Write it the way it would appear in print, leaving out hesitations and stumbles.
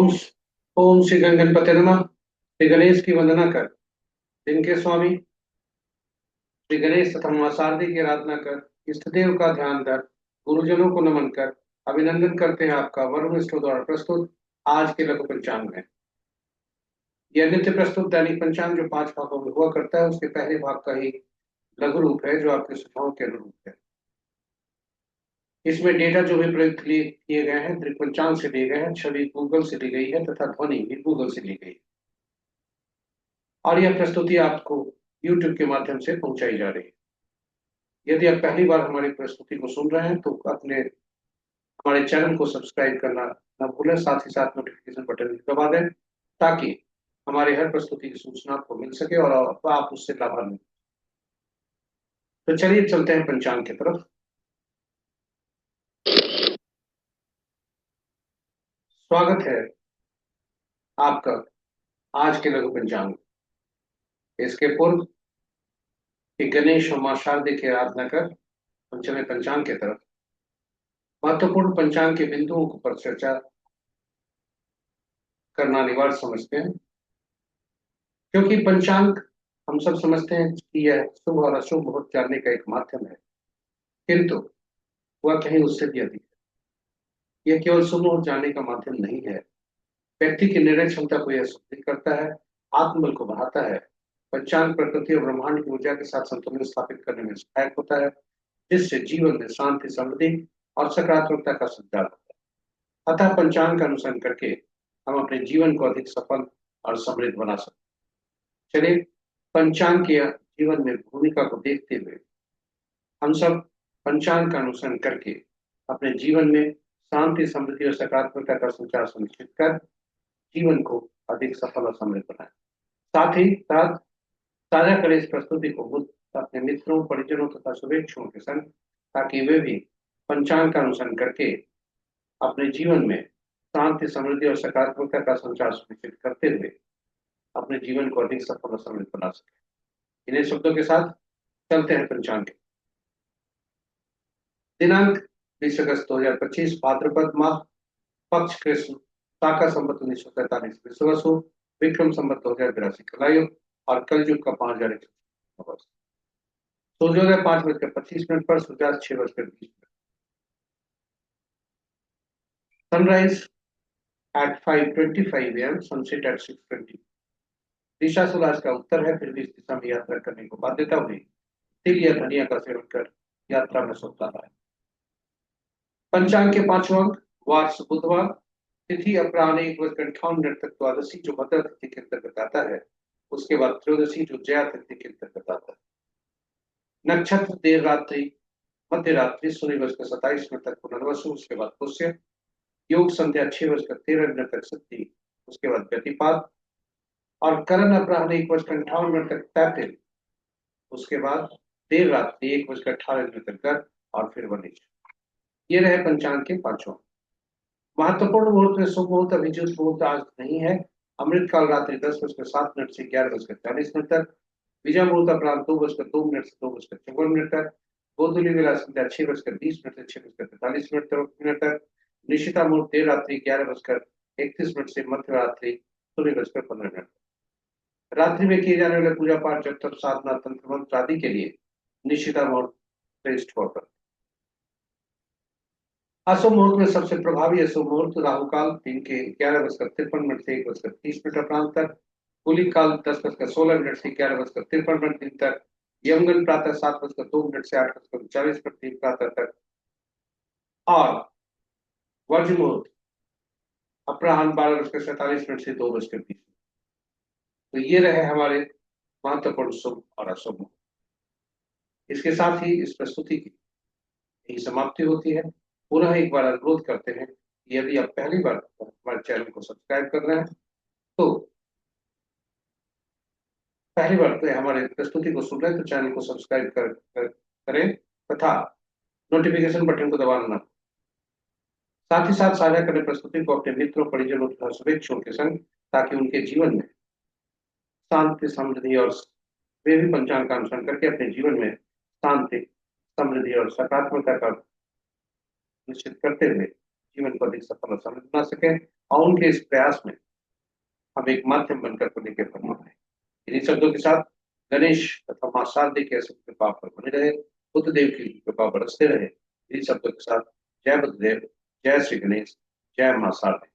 ओम ओम श्री गणपति नमः। श्री गणेश की वंदना कर, दिन के स्वामी श्री गणेश तथा मां शारदे की आराधना कर, इष्ट देव का ध्यान कर, गुरुजनों को नमन कर, अभिनंदन करते हैं आपका वरुण मिश्र द्वारा प्रस्तुत आज के लघु पंचांग में। यह नित्य प्रस्तुत दैनिक पंचांग जो 5 भागों में हुआ करता है, उसके पहले भाग का ही लघु रूप है जो आपके सुझावों के अनुरूप है। इसमें डेटा जो भी प्रयुक्त किए गए हैं दृक पंचांग से लिए गए हैं, छवि गूगल से ली गई है तथा ध्वनि भी गूगल से ली गई है और यह प्रस्तुति आपको YouTube के माध्यम से पहुंचाई जा रही है। यदि आप पहली बार हमारी प्रस्तुति को सुन रहे हैं तो अपने हमारे चैनल को सब्सक्राइब करना न भूलें, साथ ही साथ नोटिफिकेशन बटन भी दबा दें ताकि हमारे हर प्रस्तुति की सूचना आपको मिल सके और आप उससे लाभान्वित। तो चलिए चलते हैं पंचांग की तरफ। स्वागत है आपका आज के लघु पंचांग में। इसके पूर्व कि गणेश और मां शारदे की आराधना कर हम चले पंचांग की तरफ। महत्वपूर्ण पंचांग के बिंदुओं पर चर्चा करना अनिवार्य समझते हैं, क्योंकि पंचांग हम सब समझते हैं कि यह शुभ और अशुभ मुहूर्त जानने का एक माध्यम है, किंतु वह कहीं उससे भी अधिक है। यह केवल शुभ मुहूर्त जानने का माध्यम नहीं है, व्यक्ति की निर्णय क्षमता को यह सुदृढ़ करता है, आत्मबल को बढ़ाता है। पंचांग प्रकृति और ब्रह्मांड की ऊर्जा के साथ संतुलन स्थापित करने में सहायक होता है, जिससे जीवन में शांति, समृद्धि और सकारात्मकता का संचार होता है। अतः पंचांग का अनुसरण करके हम अपने जीवन को अधिक सफल और समृद्ध बना सकते हैं। चलिए पंचांग के जीवन में भूमिका को देखते हुए हम सब पंचांग का अनुसरण करके अपने जीवन में शांति, समृद्धि और सकारात्मकता का संचार सुनिश्चित कर जीवन को अधिक सफल और समृद्ध बनाए। साथ ही साथ साझा करें इस प्रस्तुति को बुद्ध अपने मित्रों, परिजनों तथा शुभेच्छुओं के संग, ताकि वे भी पंचांग का अनुसरण करके अपने जीवन में शांति, समृद्धि और सकारात्मकता का संचार सुनिश्चित करते हुए अपने जीवन को अधिक सफल और समृद्ध बना सके। इन्हीं शब्दों के साथ चलते हैं पंचांग के। दिनांक 20 अगस्त 2025 भाद्रपद माह, पक्ष कृष्ण, शाका संवत 1943 विश्ववसु, विक्रम संवत 2082 कलायुग और कलयुग का 5100 वर्ष। सूर्योदय 5:25 पर, सूर्यास्त 6:20। Sunrise at 5:25 am, sunset at 6:20। दिशा सूर्यास्त का उत्तर है, फिर भी इस दिशा में यात्रा करने को बाध्यता हुई तिल या धनिया का सेवन कर यात्रा में सुखता है। पंचांग के 5वां अंक वार बुधवार, तिथि अपराह्न 1:58 तक द्वादशी जो भद्र तिथि के अंतर्गत आता है, उसके बाद त्रयोदशी जो जया तिथि के अंतर्गत आता है। नक्षत्र देर रात्रि मध्य रात्रि 0:27 तक पुनर्वसु, उसके बाद पुष्य। योग संध्या 6:13 तक सिद्धि, उसके बाद व्यतिपात। और करण अपराह्न 1:58 तक तैतिल, उसके बाद देर रात्रि 1:18 तक गर्भ और फिर वनिज। ये रहे पंचांग के 5वां। महत्वपूर्ण मुहूर्त में शुभ मुहूर्त अभिजीत मुहूर्त आज नहीं है। अमृत काल रात्रि 10:07 से 11:40 तक, विजय मुहूर्त अपराह्न 2:02 से 2:54 तक, गोधूली बेला संध्या 6:20 से 6:43 तक, निशिता मुहूर्त देर रात्रि 11:31 से मध्य रात्रि 0:15। रात्रि में किए जाने वाले पूजा पाठ, जब तक साधना, तंत्र मंत्र आदि के लिए निशिता मुहूर्त श्रेष्ठ होता है। अशुभ मुहूर्त में सबसे प्रभावी अशुभ मुहूर्त राहु काल दिन के 11:53 से 1:30 अपराह्न तक, कुली काल 10:16 से 11:53 दिन तक, यमगन प्रातः 7:02 से 8:39 प्रातः तक और वर्ज मुहूर्त अपराह्न 12:47 से 2:20। तो ये रहे हमारे महत्वपूर्ण शुभ और अशुभ मुहूर्त। इसके साथ ही इस प्रस्तुति की समाप्ति होती है। पुनः एक बार अनुरोध करते हैं कि यदि आप पहली बार हमारे चैनल को सब्सक्राइब कर रहे हैं तो पहली बार तो हमारे प्रस्तुति को सुन रहे हैं तो चैनल को सब्सक्राइब करें तथा नोटिफिकेशन बटन को दबाना ना। साथ ही साथ साझा करें प्रस्तुति को अपने मित्रों, परिजनों तथा शुभेच्छुओं के संग, ताकि उनके जीवन में शांति, समृद्धि और वे भी पंचांग का अनुसरण करके अपने जीवन में शांति, समृद्धि और सकारात्मकता का निश्चित करते हुए जीवन को अधिक सफल और समृद्ध बना सके। और उनके इस प्रयास में हम एक माध्यम बनकर पुण्य के फल पाए। इन्हीं शब्दों के साथ गणेश तथा मां शारदे के असीम कृपा पर बने रहे, बुद्धदेव की कृपा बरसते रहे। इन्हीं शब्दों के साथ जय बुद्धदेव, जय श्री गणेश, जय मां शारदे।